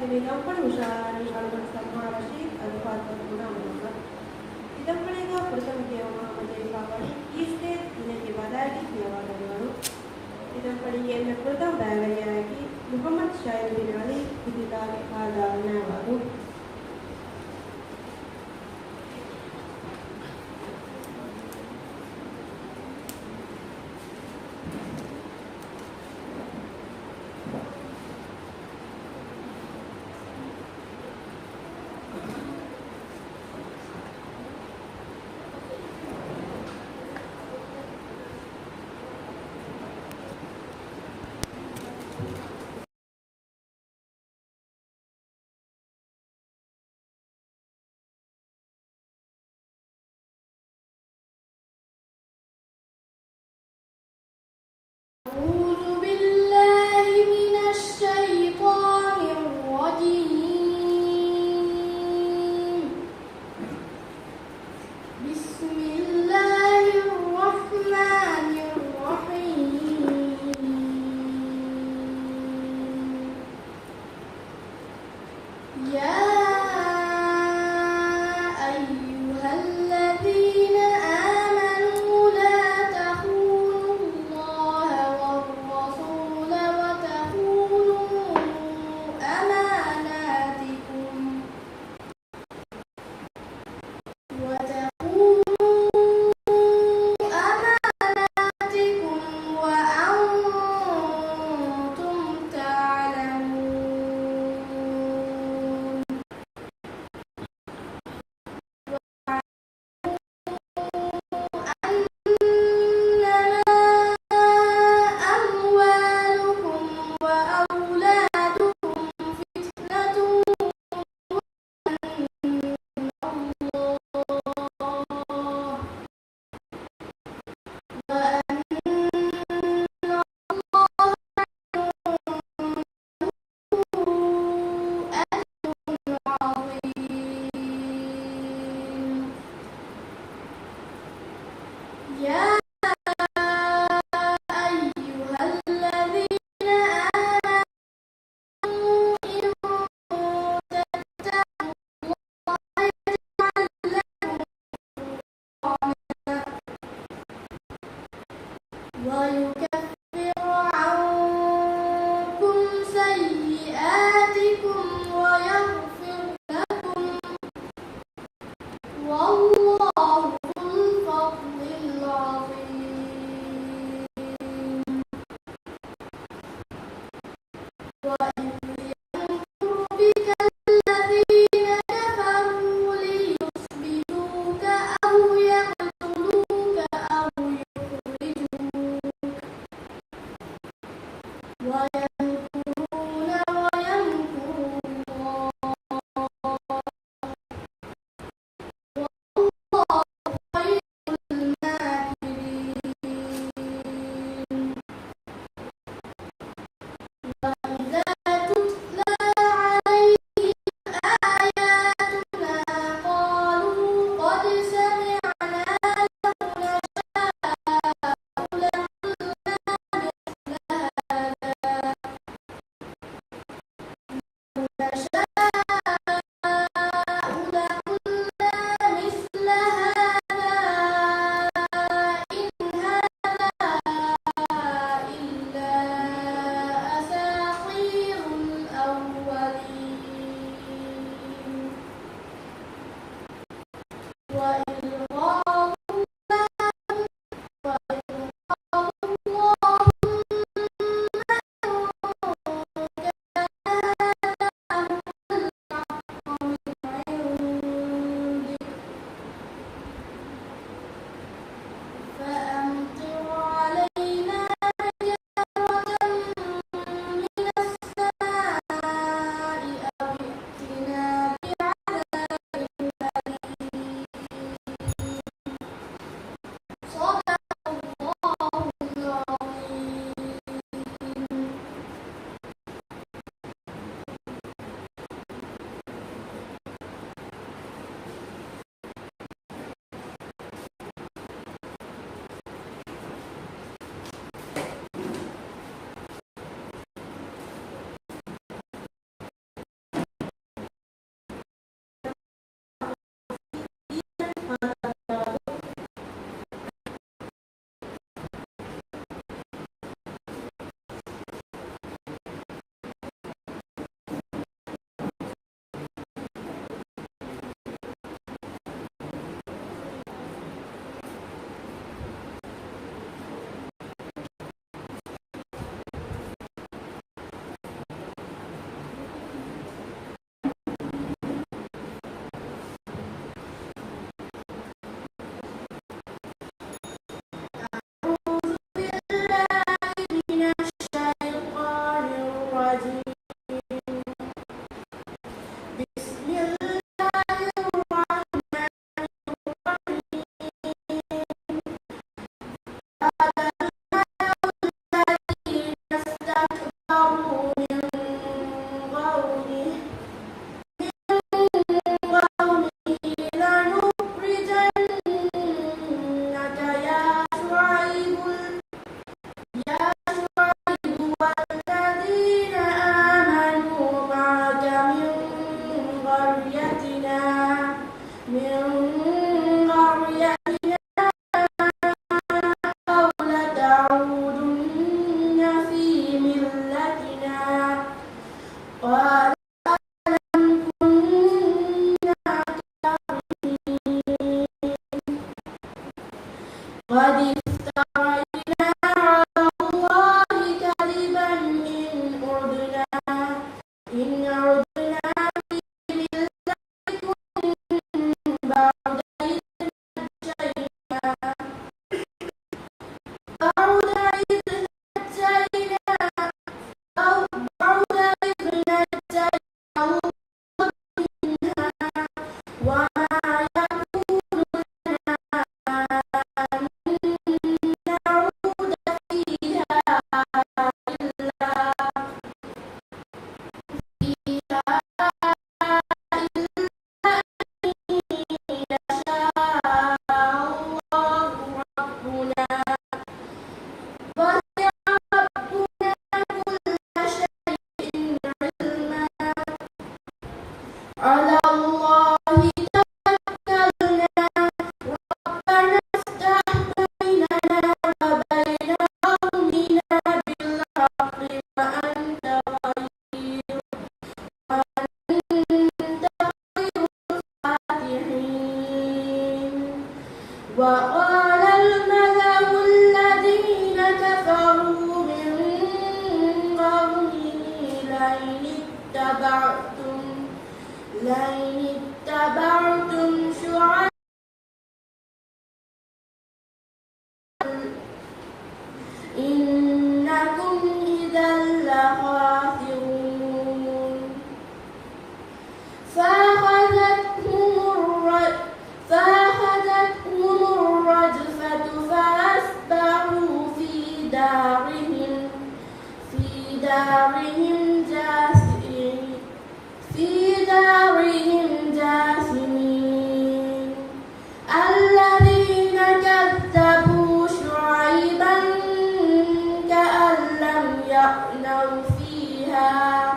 إذا نشعر نفسك مع رشيد الفاتحة المنامة إذا पड़ेगा प्रथम कियावा म्हणजे पावरी इसके इन्हें के बाद आएगी कियावा करवानो इधर पढ़ेंगे मैं प्रथम बताया है कि मोहम्मद शाहिद बिन अली इब्तिदाई आदाब नवादो قال ألم كنا كارهين قد افترينا على الله كذبا إن عدنا في ملتكم بعد إذ نجينا على الله توكلنا ربنا افتح بيننا وبين قومنا بالحق وأنت خير الفاتحين وقال الملأ الذين كفروا من قومه لئن اتبعتم شعيبا إنكم إذا لخاسرون فأخذتهم الرجفة فأصبحوا في دارهم جاثمين الذين كذبوا شعيبا كأن لم يغنوا فيها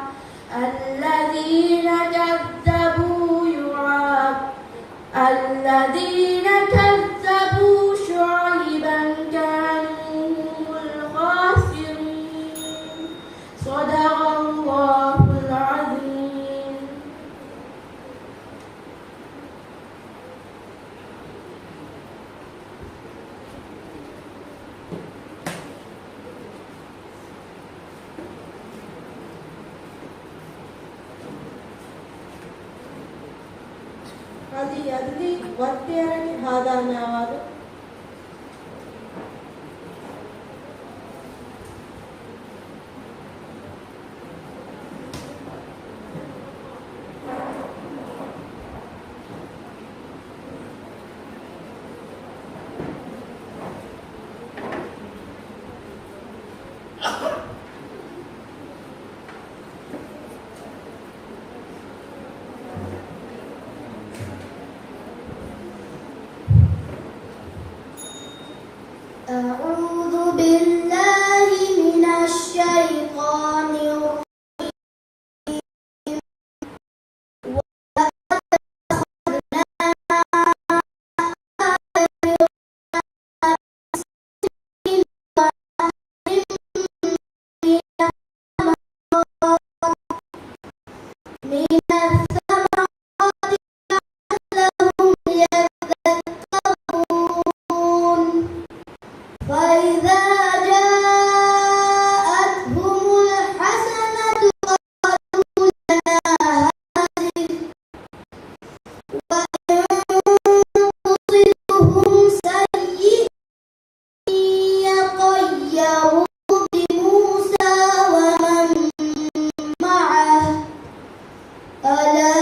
الذين كذبوا شعيبا كانوا هم الخاسرين صدق الله العظيم. هذه يدلي والتيرني هذا نواد أعوذ بالله من الشيطان الرجيم وإذا جاءتهم الحسنة قالوا لنا هذه وإن تصبهم سيئة يطيروا بموسى ومن معه ألا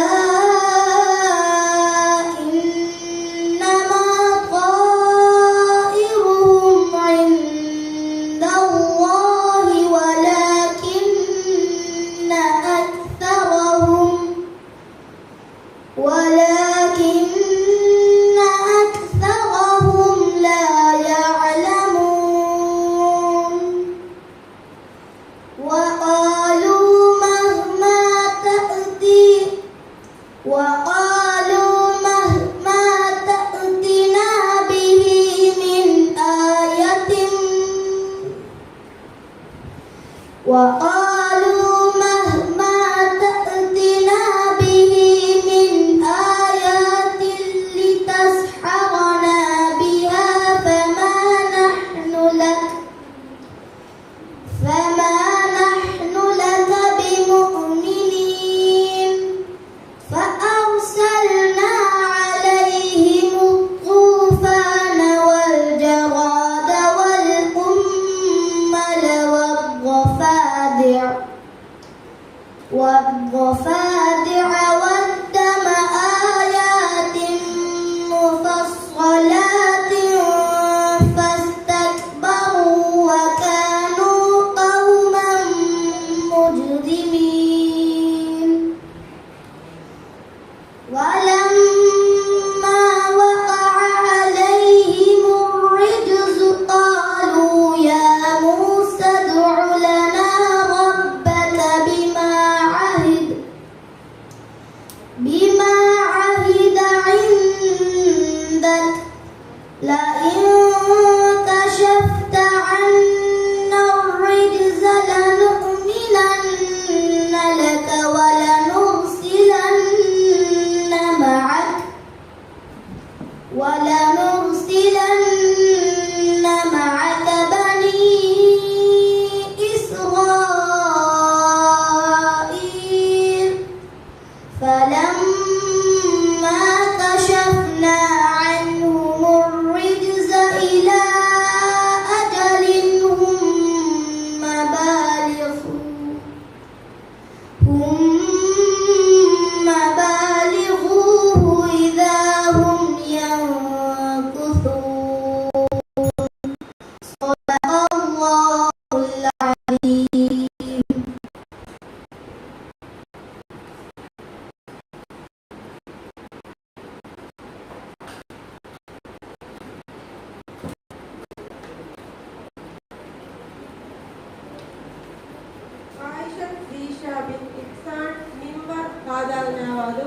ولكن أكثرهم لا يعلمون وقالوا مهما تأتنا به من آية وقالوا مهما فلما كشفنا عنهم الرجز إلى أجل هم بالغوه إذا هم ينكثون. صدق الله العظيم. Aisha Zisha bin Ihsan mimbar kadarnya walu.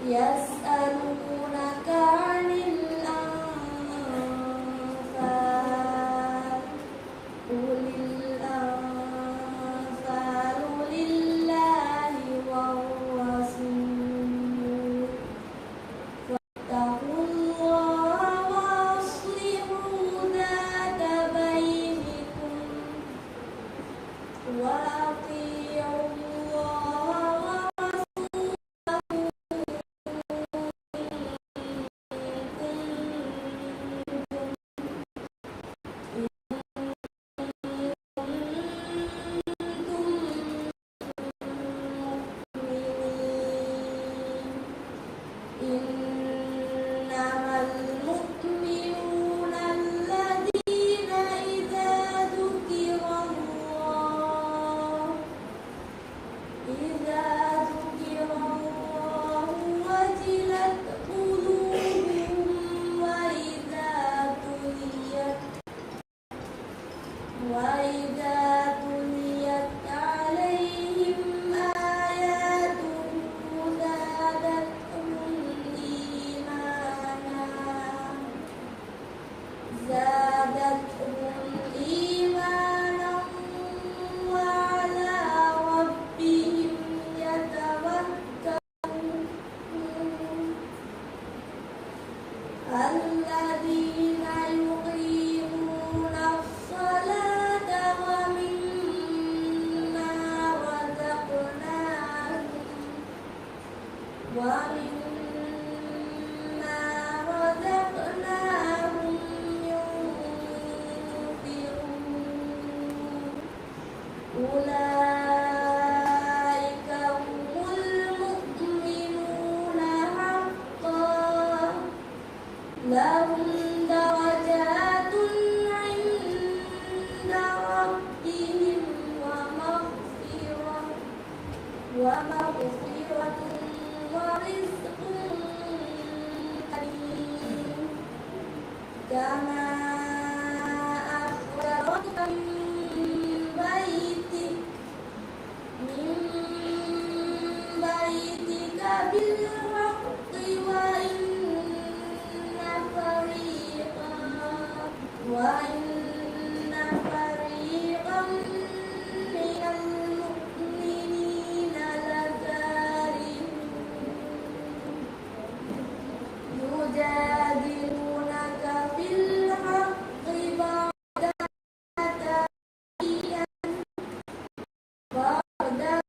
يسألونك عن الأنفال قل الأنفال لله والرسول فاتقوا الله وأصلحوا ذات بينكم وأطيعوا الله إنما المؤمنون الذين إذا ذكر الله وجلت قلوبهم وإذا تليت عليهم آياته زادتهم إيمانا وعلى ربهم يتوكلون الذين يقيمون الصلاة ومما رزقناهم ينفقون أولئك هم المؤمنون حقا لهم درجات عند ربهم ومغفرة ورزق كريم كما أخرجك من بيتك بالحق وإن فريقا من المؤمنين لكارهون يجادلونك في الحق بعدما تبين كأنما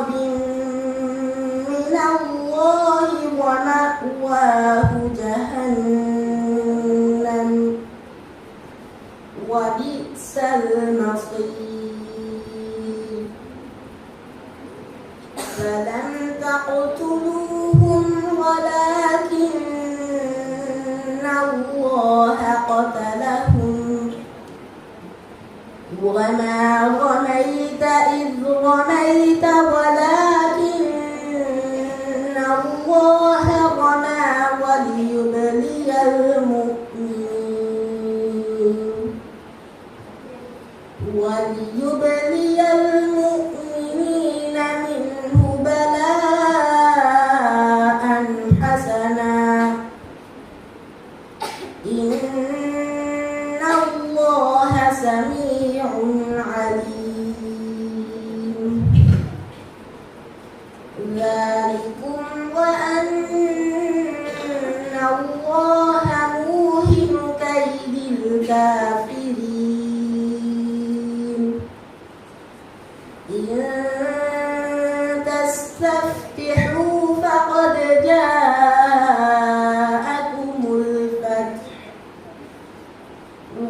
من الله ومأواه جهنم وبئس المصير فلم تقتلوهم ولكن الله قتلهم وما رميت إذ رميت ولكن الله رمى وليبلي المؤمنين منه بلاء حسنا إن الله سميع عليم ذلكم وأن الله موهن كيد الكافرين إن تستفتحوا فقد جاءكم الفتح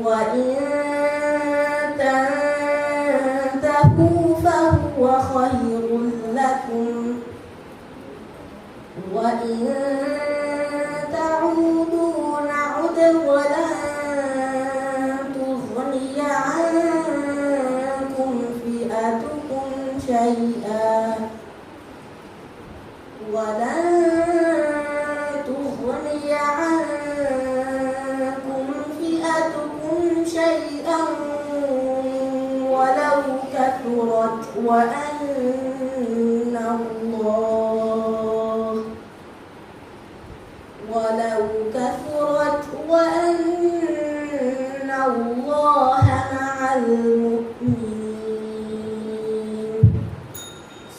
وإن تنتهوا فهو خير لكم وإن تعودوا نعد ولن تغني عنكم فئتكم شيئا ولو كثرت وأن الله مع المؤمنين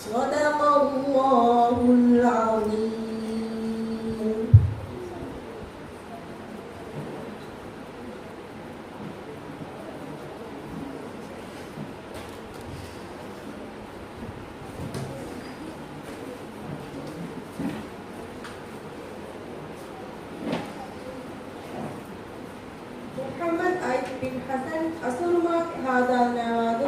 صدق الله العظيم. محمد عيد بن حسن أصرمك هذا نواد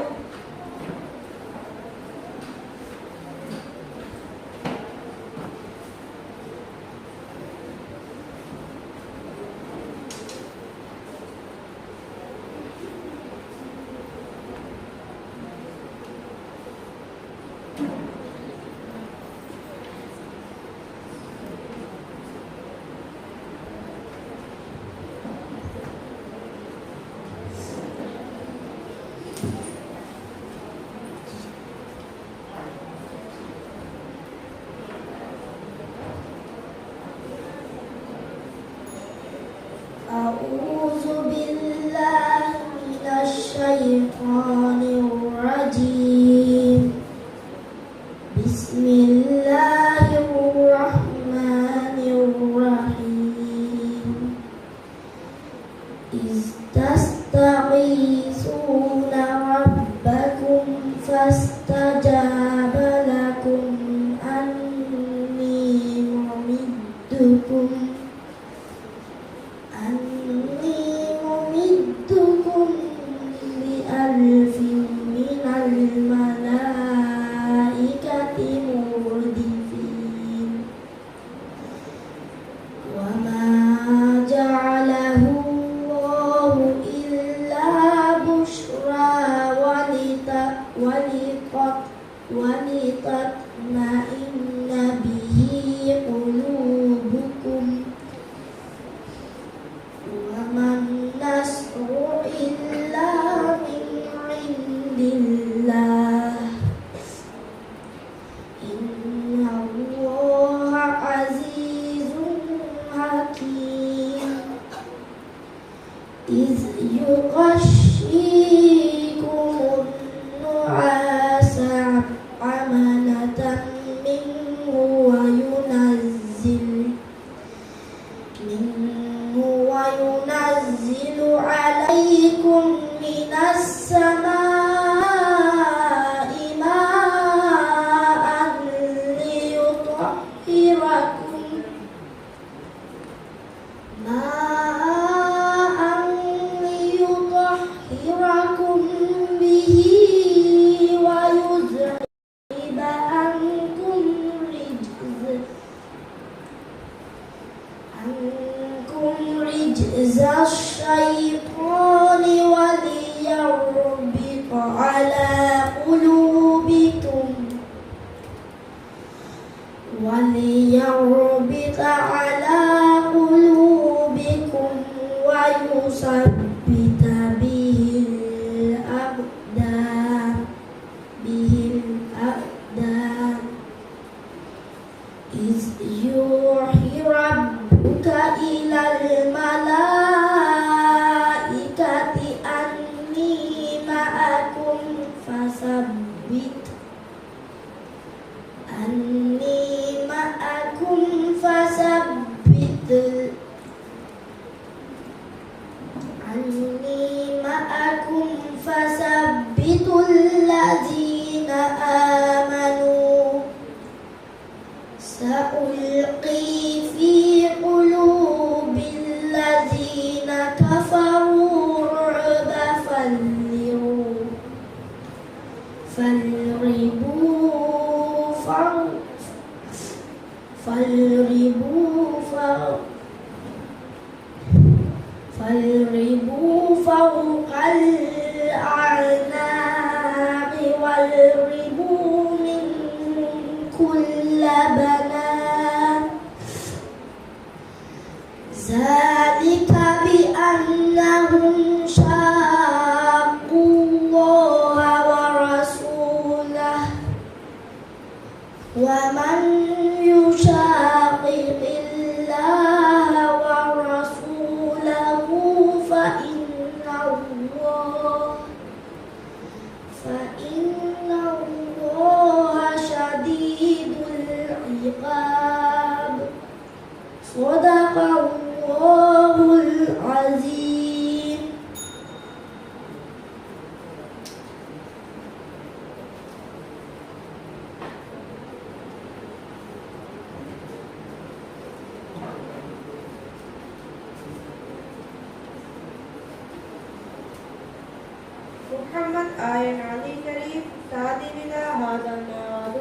أعوذ بالله من الشيطان الرجيم. بسم الله الرحمن الرحيم. إذ تستغيثون ربكم فاستجاب لكم أني ممدكم بألف من الملائكة مردفين وما جعله الله إلا بشرى ولتطمئن به قلوبكم وما النصر إلا من عند الله إن الله عزيز حكيم. إذ يغشيكم النعاس أمنة منه وينزل عليكم من السماء ماء وليربط على قلوبكم ويثبت به الأقدام إذ يوحي ربك إلى الملائكة أني معكم فثبت فثبتوا الذين آمنوا سألقي في قلوب الذين كفروا الرعب فاضربوا فوق الأعناق واضربوا منهم كل بنان ذلك بأنهم شاقوا الله ورسوله ومن يشاقق الله ورسوله فإن الله شديد العقاب صدق الله العظيم. محمد آية علي شريف سادي بلا هذا النار.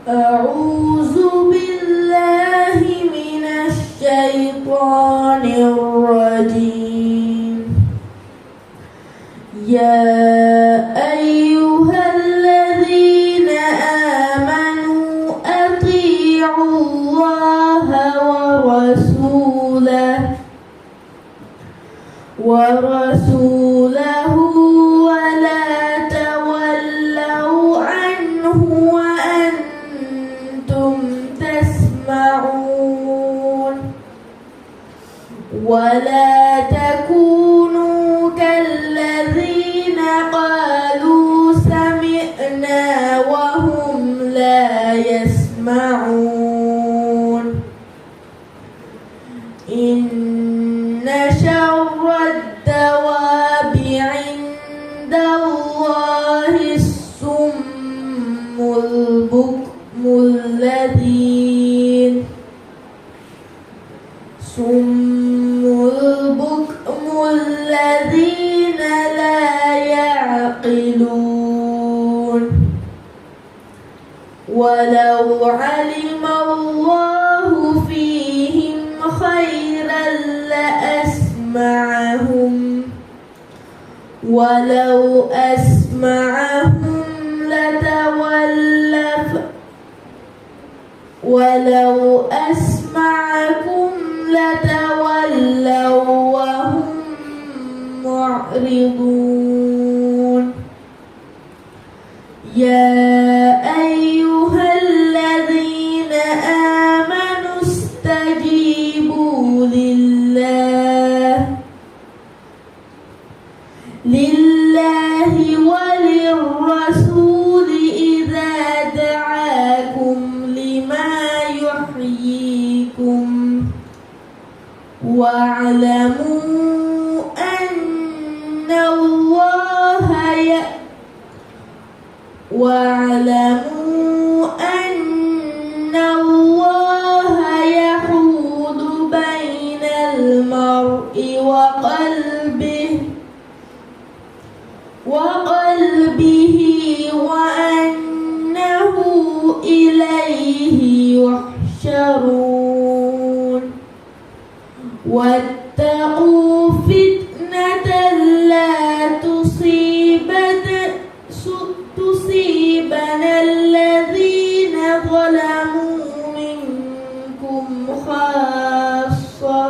أعوذ بالله من الشيطان الرجيم. يا أيها الذين آمنوا أطيعوا الله ورسوله ولا تولوا عنه وأنتم تسمعون ولا تكونوا كالذين قالوا سمعنا وهم لا يسمعون. إن شر الدواب عند الله الصم البكم الذين لا يعقلون. ولو علم الله فيهم خيرا ولو أسمعهم ولو أسمعكم لتولوا وهم معرضون يا أيها الذين آمنوا استجيبوا لله وللرسول إذا دعاكم لما يحييكم واعلموا أن الله يحول بين المرء وقلبه وأنه إليه يحشرون واتقوا فتنة لا تصيبن الذين ظلموا منكم خاصة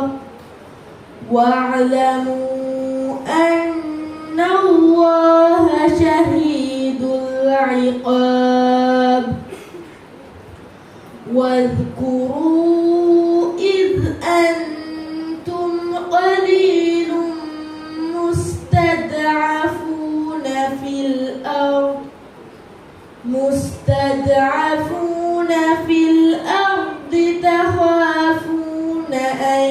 واعلموا أن الله شديد العقاب واذكروا إذ أنتم قليل مستضعفون في الأرض تخافون أن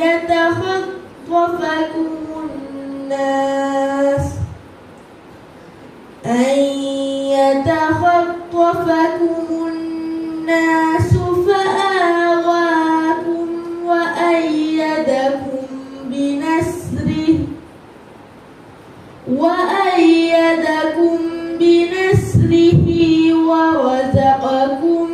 يتخطفكم الناس فآواكم وأيدكم بنصره ورزقكم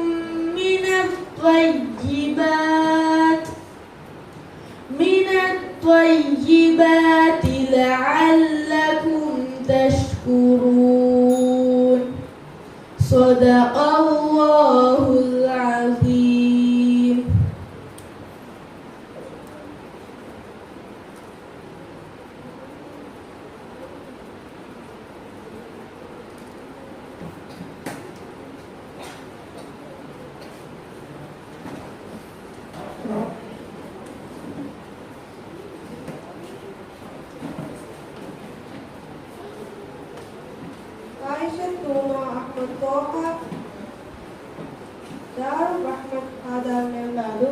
من الطيبات لعلكم تشكرون صدق الله العظيم. عائشة توما أحمد طه دار الرحمة آداب نملالو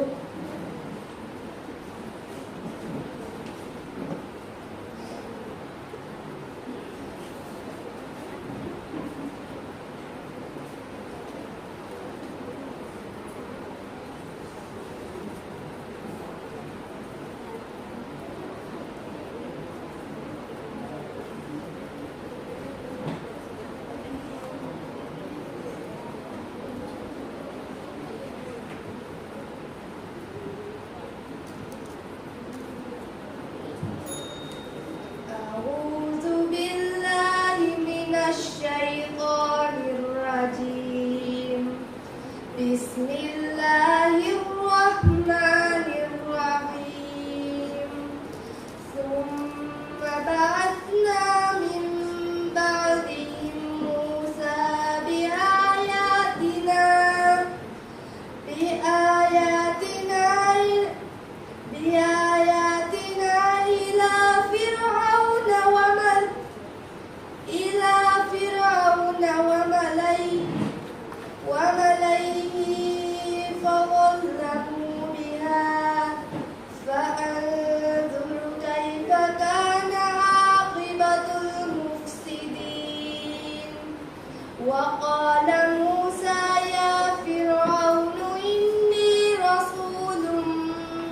بسم الله الرحمن الرحيم ثم بعثنا من بعدهم موسى بآياتنا إلى فرعون وملئه فظلموا بها فانظر كيف كان عاقبة المفسدين وقال موسى يا فرعون إني رسول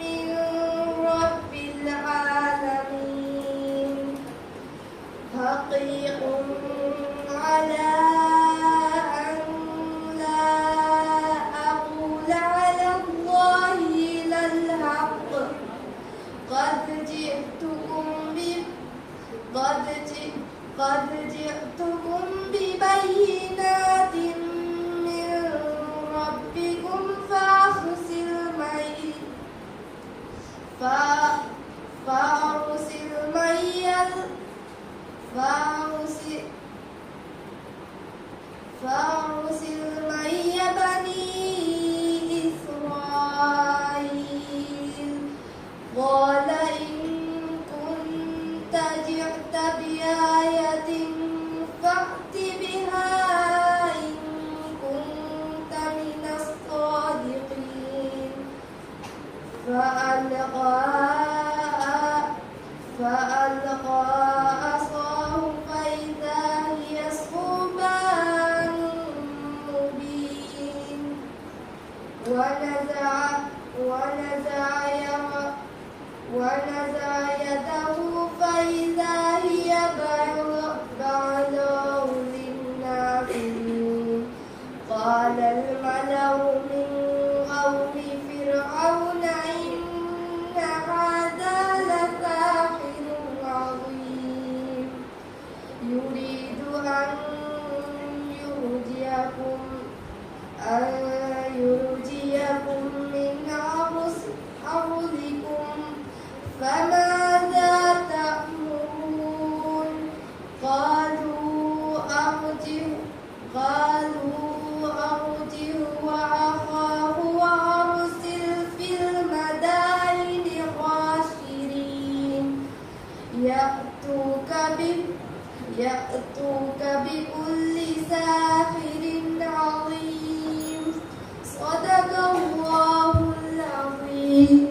من رب العالمين حقيق على قد جئتكم ببينات من ربكم فأرسل معي بني إسرائيل. قال إن كنت جئت بآية فأت بها إن كنت من الصادقين. فألقى عصاه فإذا هي ثعبان مبين. ونزع يده فإذا هي بيضاء للناظرين. قال الملأ من قوم فرعون إن هذا لساحر عظيم يريد أن يرجيكم من أرضكم فماذا تأمرون. قالوا أرجه وأخاه وأرسل في المدائن حاشرين يأتوك بكل ساحر عليم. صدق الله العظيم.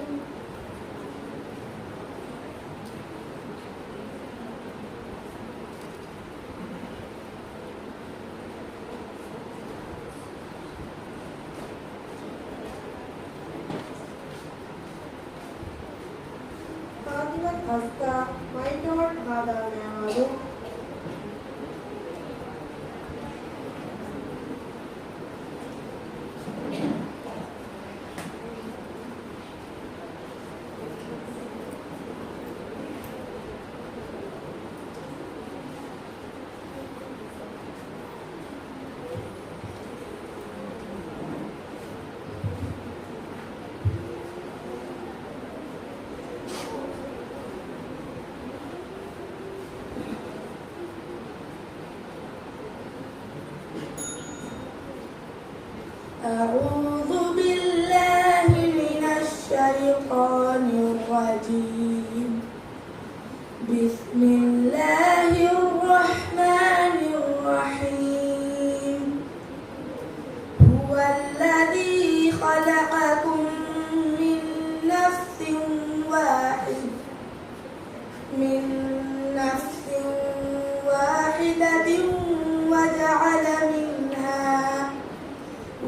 خاتمة أزكى My Lord هذا نعمله. أعوذ بالله من الشيطان الرجيم. بسم الله الرحمن الرحيم. هو الذي خلقكم من نفس واحدة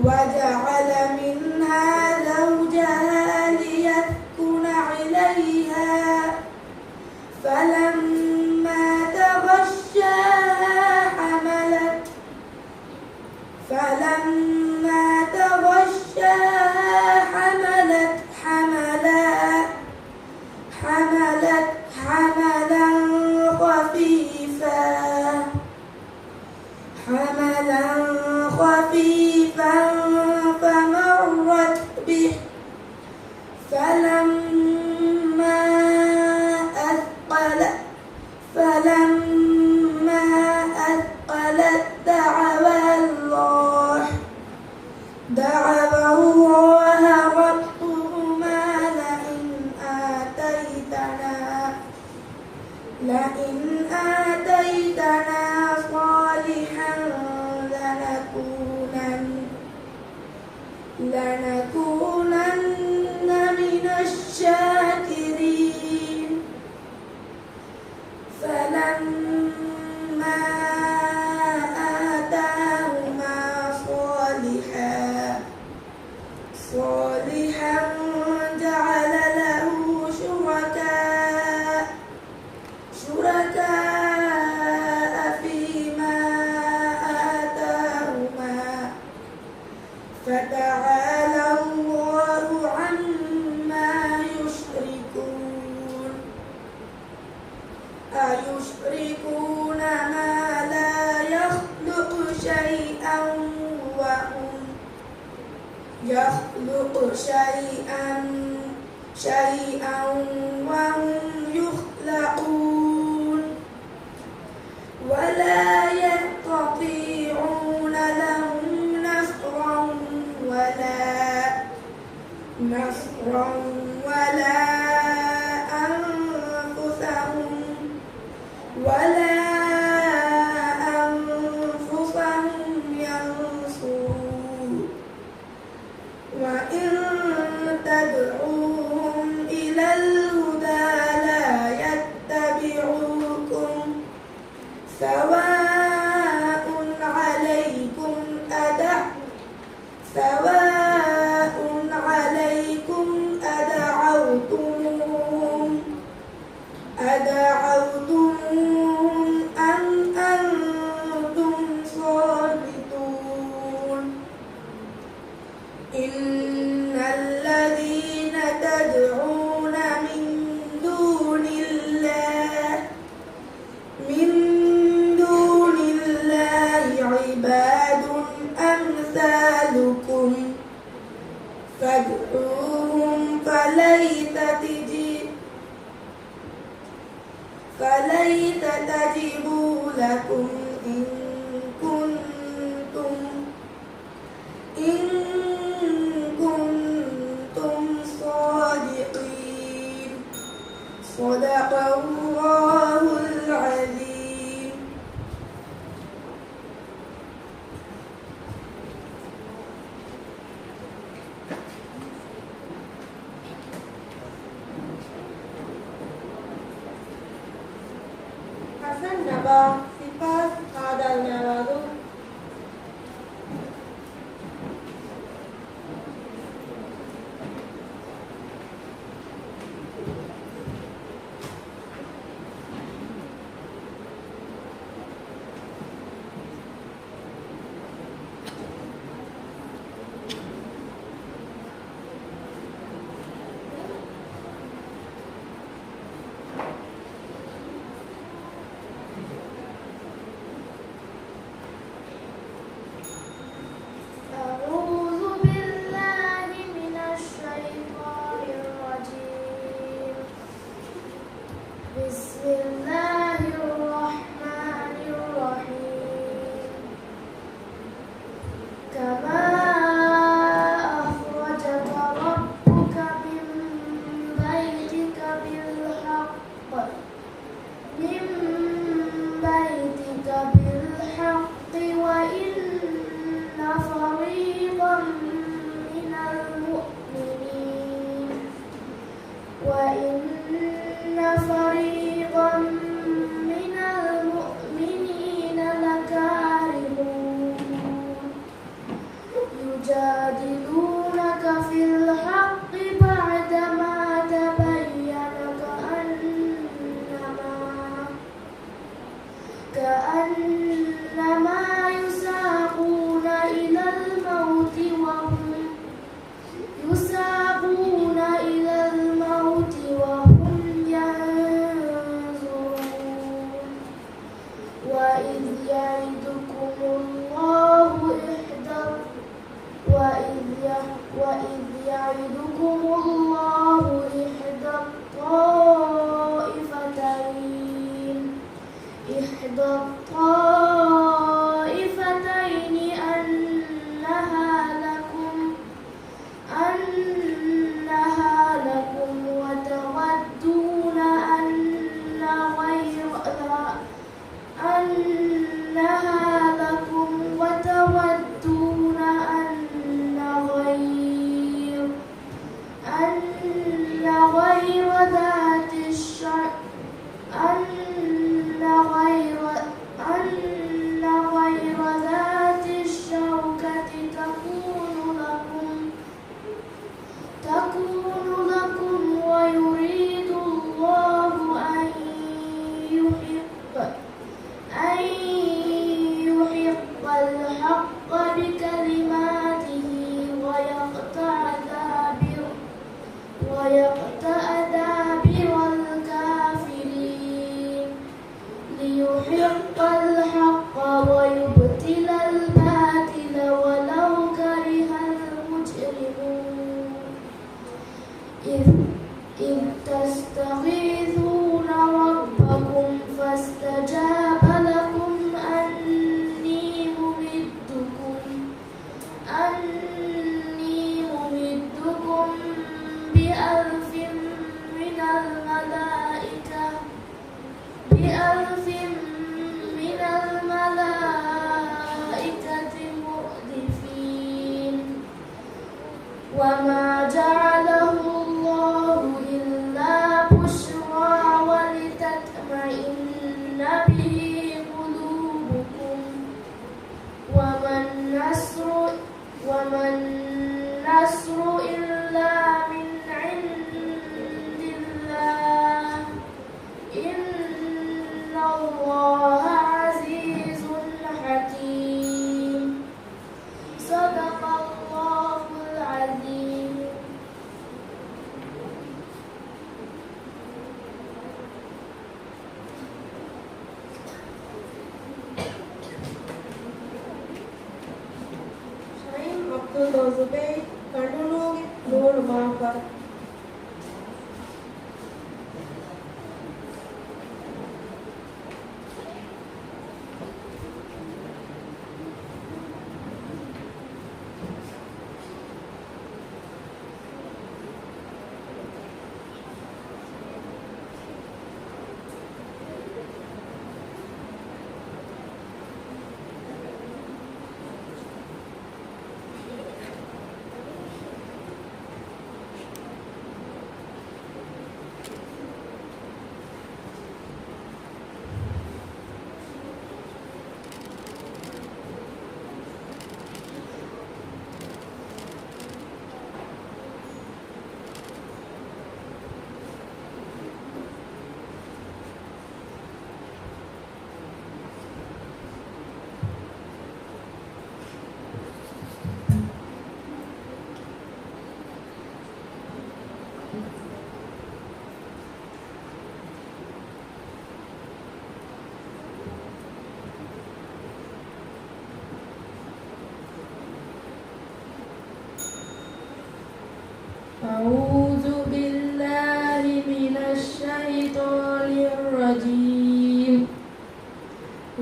وجعل منها زوجها ليسكن عليها فلما تغشاها حملت حملا خفيفا فمرت به فلما أثقلت دعوا الله ربهما لئن آتيتنا صالحا لنكونن من الشاكرين. فلما آتاهما صالحا جعل له شركاء فيما آتاهما فتعالى يخلق شيئا وهم يخلقون ولا يستطيعون لهم نصرا ولا أنفسهم ينصرون وإن تدعوهم إلى الهدى لا يتبعوكم سواء عليكم أدعوتموهم أم أنتم صامتون إن الذين تدعون من دون الله عباد أمثالكم فادعوهم فليت تجيبوا لكم إن كنتم صادقين صدق الله العظيم. Hasan Naba Sifat Adalnya lalu إذ تستغيثون ربكم فاستجاب لكم أني ممدكم بألف من الملائكة مردفين وما جعله الله إلا بشرى ولتطمئن به قلوبكم وما النصر إلا من عند الله إن الله عزيز حكيم صدق الله العظيم. Shaim Abdul Zubayr, Kandunung Nur Mahfar. أعوذ بالله من الشيطان الرجيم.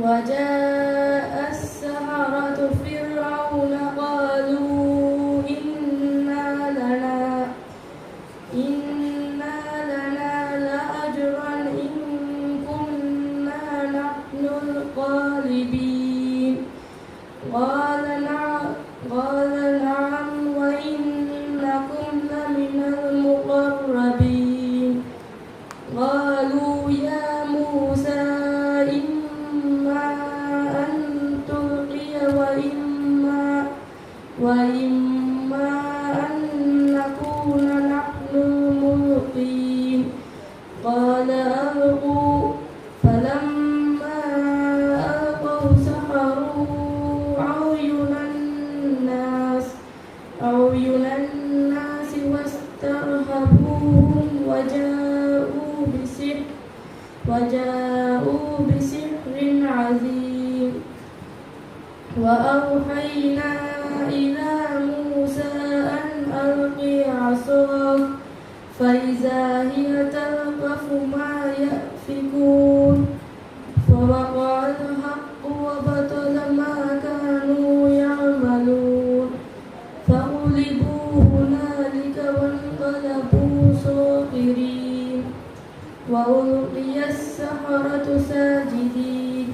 وجاء السحرة فرعون قالوا إنا لنا لأجرا إن كنا نحن الغالبين. قال نعم وإنكم لمن المقربين. قالوا يا موسى إما أن تلقي وإما أن نكون نحن الملقين. قال ألقوا. فلما ألقوا سحروا أعين الناس واسترهبوهم وجاءوا بسحر عظيم. وأوحينا إلى موسى أن ألق عصاك فإذا هي تلقف ما يأفكون. فوقع الحق وبطل ما كانوا يعملون. فغلبوا هنالك وانقلبوا صاغرين. وألقي السحرة ساجدين.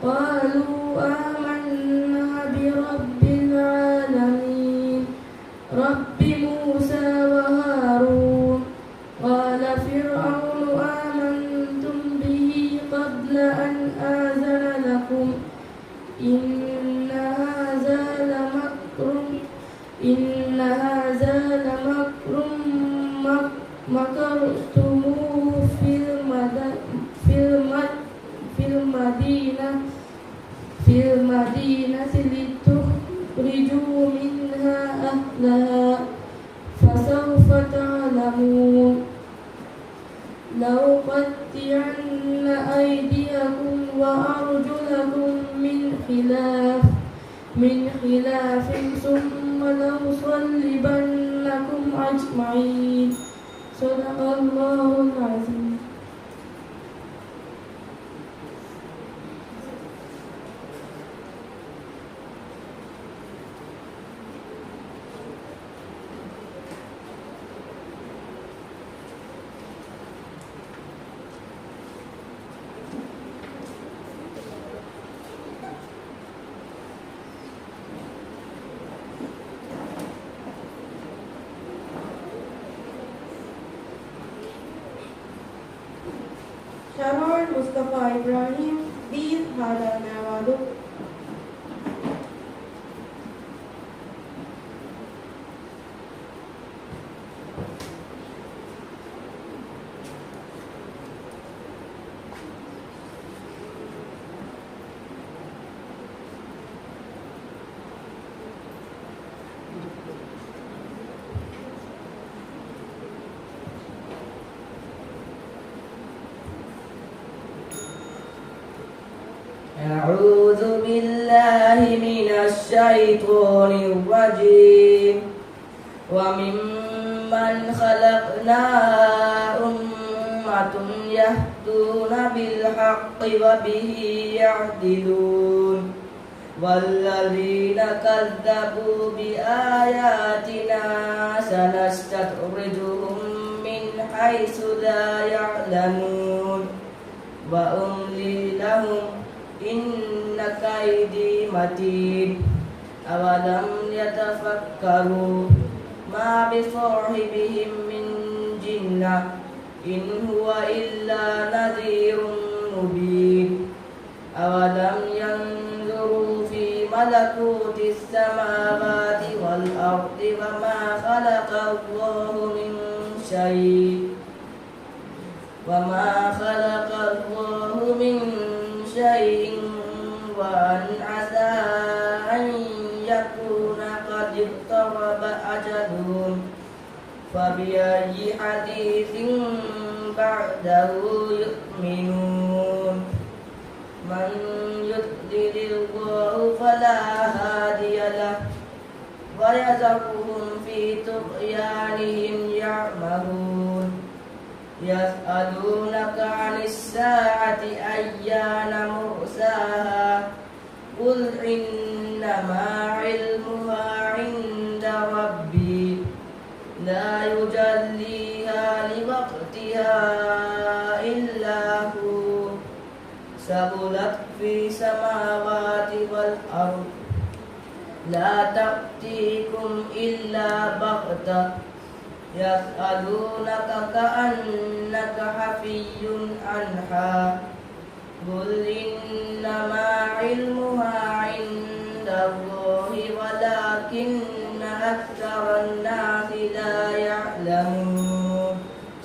قالوا آمنا برب العالمين رب موسى وهارون. قال فرعون آمنتم به قبل أن آذن لكم إن هذا لمكر مكرتموه في المدينة لتخرجوا منها أهلها فسوف تعلمون. لأقطعن أيديكم وأرجلكم من خلاف ثم لأصلبنكم أجمعين صدق الله العظيم. Sharon Mustafa Ibrahim, these هذا نوادو. أعوذ بالله من الشيطان الرجيم وممن خلقنا أمة يهدون بالحق وبه يعدلون والذين كذبوا بآياتنا سنستدرجهم من حيث لا يعلمون وأملي لهم إن كيدي متين أولم يتفكروا ما بصاحبهم من جنة إن هو إلا نذير مبين أولم ينظروا في ملكوت السماوات والأرض وما خلق الله من شيء وأن عسى أن يكون قد اقترب أجلهم فبأي حديث بعده يؤمنون من يضلل الله فلا هادي له ويذرهم في طغيانهم يعمهون يسألونك عن الساعة أيان مرساها قل إنما علمها عند ربي لا يجليها لوقتها إلا هو ثقلت في السماوات والأرض لا تأتيكم إلا بغتة يسألونك كأنك حفي عنها قل إنما علمها عند الله ولكن أكثر الناس لا يعلمون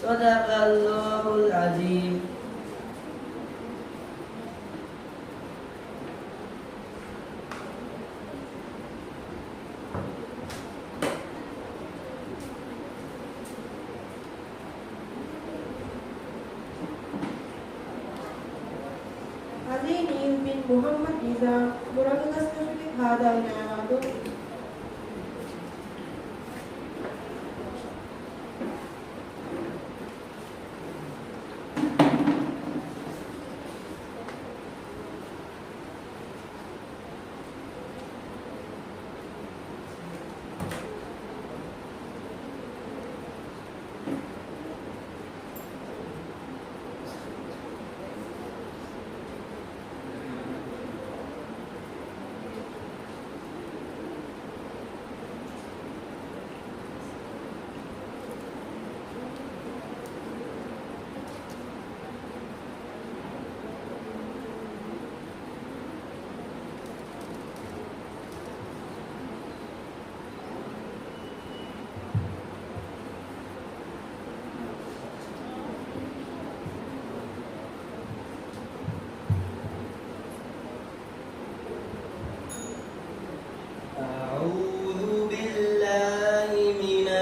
صدق الله العظيم. Azinin bin Muhammad Riza, Murakas Kashmir Hada Nayawadu.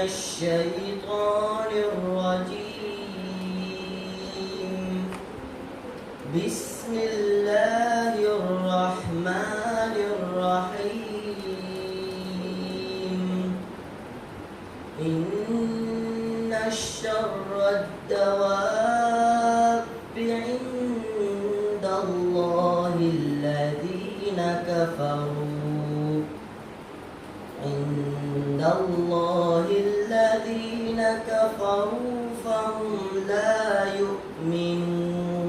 الشيطان الرجيم بسم الله الرحمن الرحيم إن الشر الدواب عند الله الذين كفروا فهم لا يؤمنون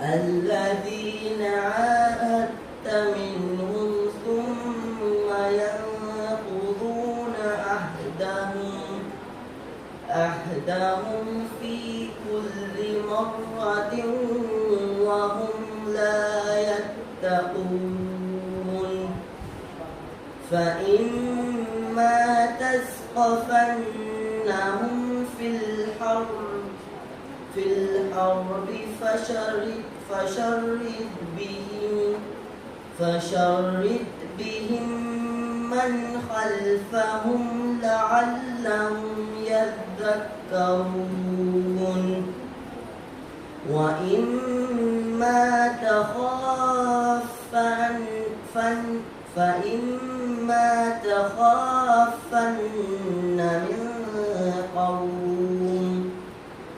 الذين عاهدت منهم ثم ينقضون عهدهم في كل مرة وهم لا يتقون فإما تثقفنهم في الحرب فشرد بهم من خلفهم لعلهم يذكرون وإما تخافن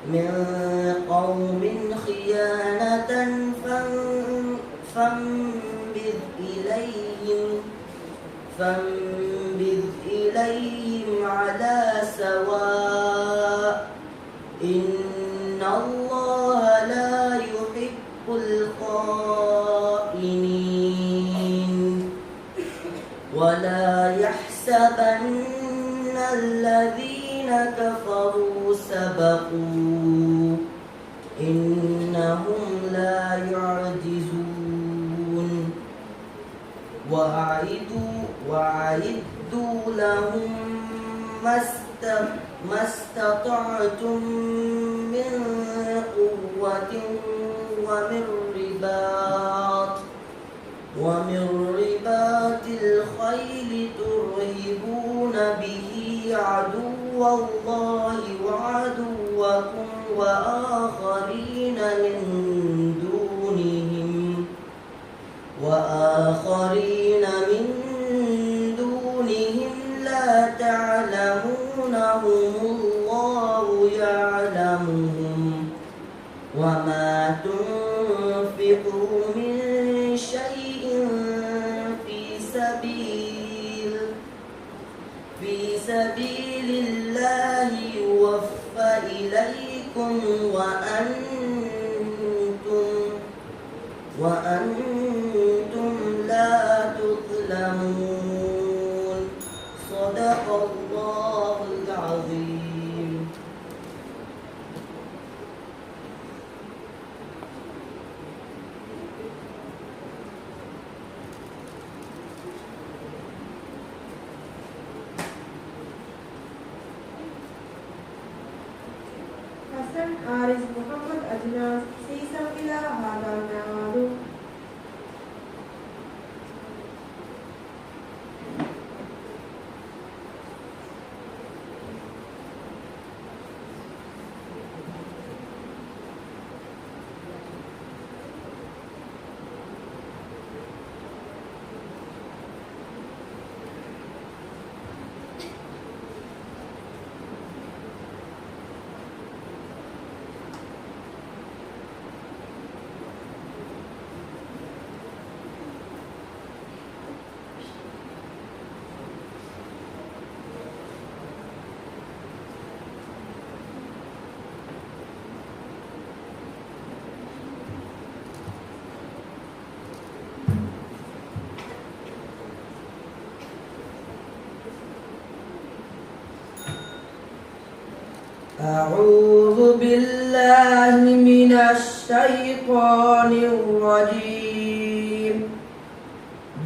من قوم خيانة فانبذ إليهم على سواء إن الله لا يحب الخائنين ولا يحسبن الذين كفروا سبقوا إنهم لا يعجزون وأعدوا لهم ما استطعتم من قوة ومن رباط الخيل ترهبون به عدو الله وعدوكم وآخرين من دونهم لا تعلمونهم الله يعلمهم وما تنفقوا من شيء في سبيل الله يوفى إليكم وأنتم لا تظلمون صدق الله العظيم. حسن عارف محمد أجناس سيسا إلى هذا النار. أعوذ بالله من الشيطان الرجيم.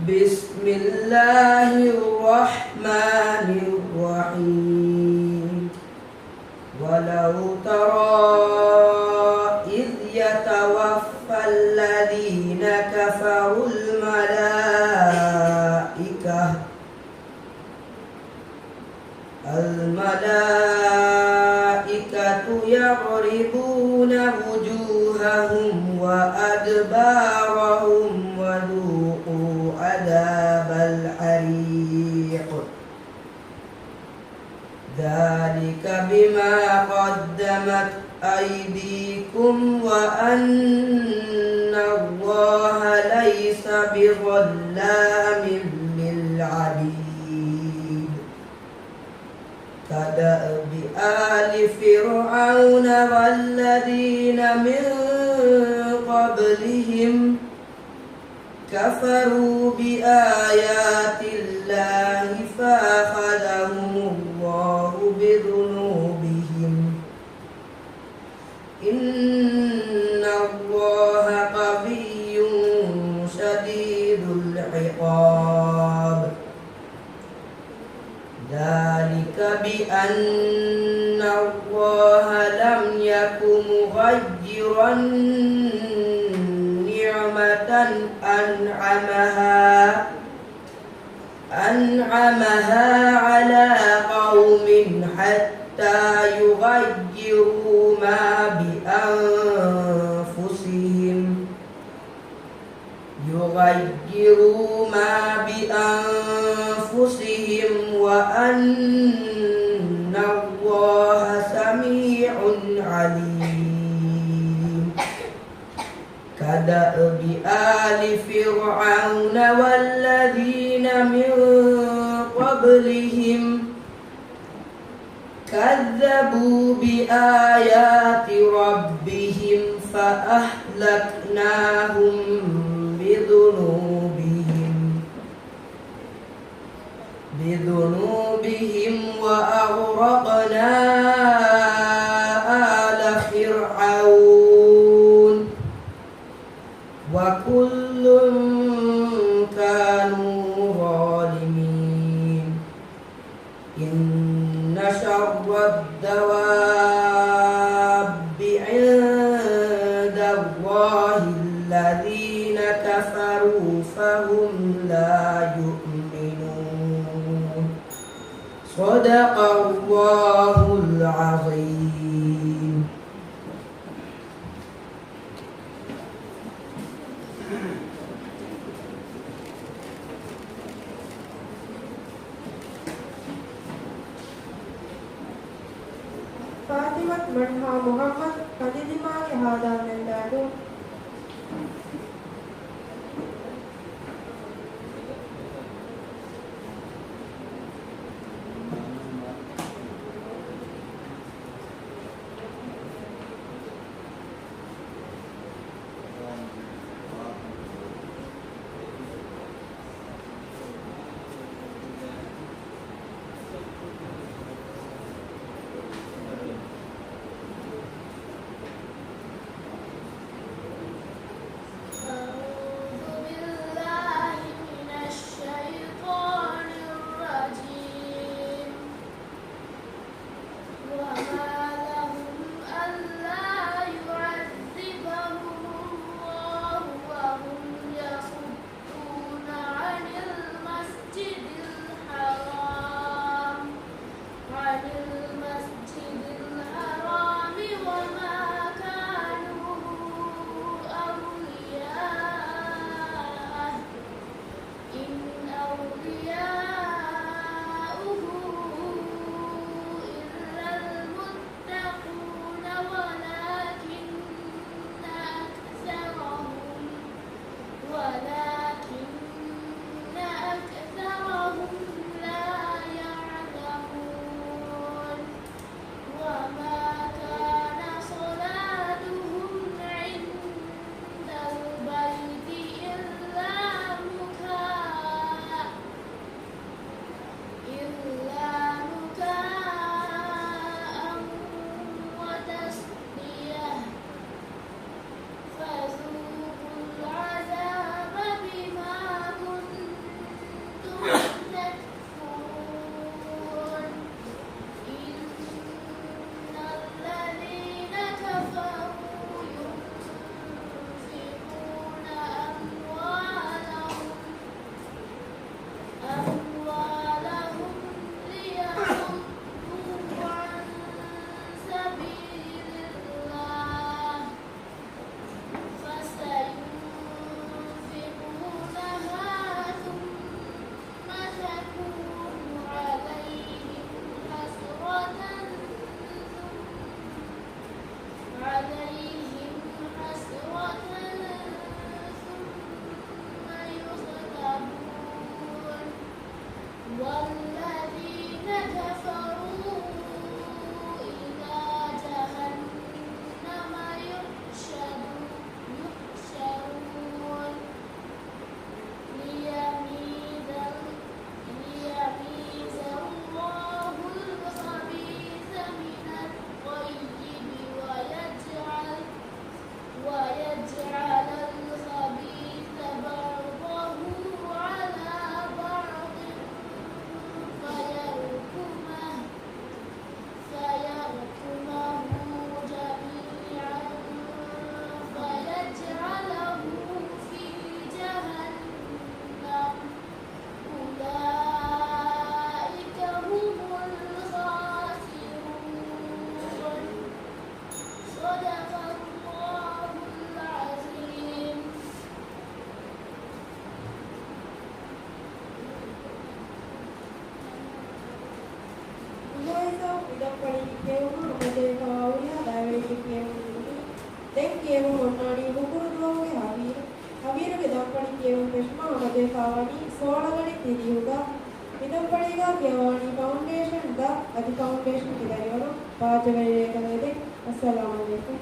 بسم الله الرحمن الرحيم. ولو ترى إذ يتوفى الذين كفروا الملائكة يضربون وجوههم وأدبارهم وذوقوا عذاب الحريق ذلك ذلك بما قدمت أيديكم وأن الله ليس بظلام للعبيد كدأب آل فرعون والذين من قبلهم كفروا بآيات الله فأخذهم الله بذنوبهم إن الله قوي شديد العقاب ذلك بأن الله لم يكن مغيرا نعمة أنعمها على قوم حتى يغيروا ما بأنفسهم وأن الله سميع عليم كدأب آل فرعون والذين من قبلهم كذبوا بآيات ربهم فأهلكناهم بذنوبهم وأغرقنا آل فرعون وكل كانوا ظالمين إن شر الدواب عند الله الذين كفروا فهم لا يؤمنون صدق الله العظيم. فاطمة منها محمد فلدماغ هذا من دادو කියවන ප්‍රශ්න මගේ පාවනි 16 වෙනි තිරියුග ඉදම් පඩේගා කියවනි ෆවුන්ඩේෂන් ද අධි ෆවුන්ඩේෂන් ඉදරිවරු පාජවයේ කලේදී අස්සලාමු අලයිකුම්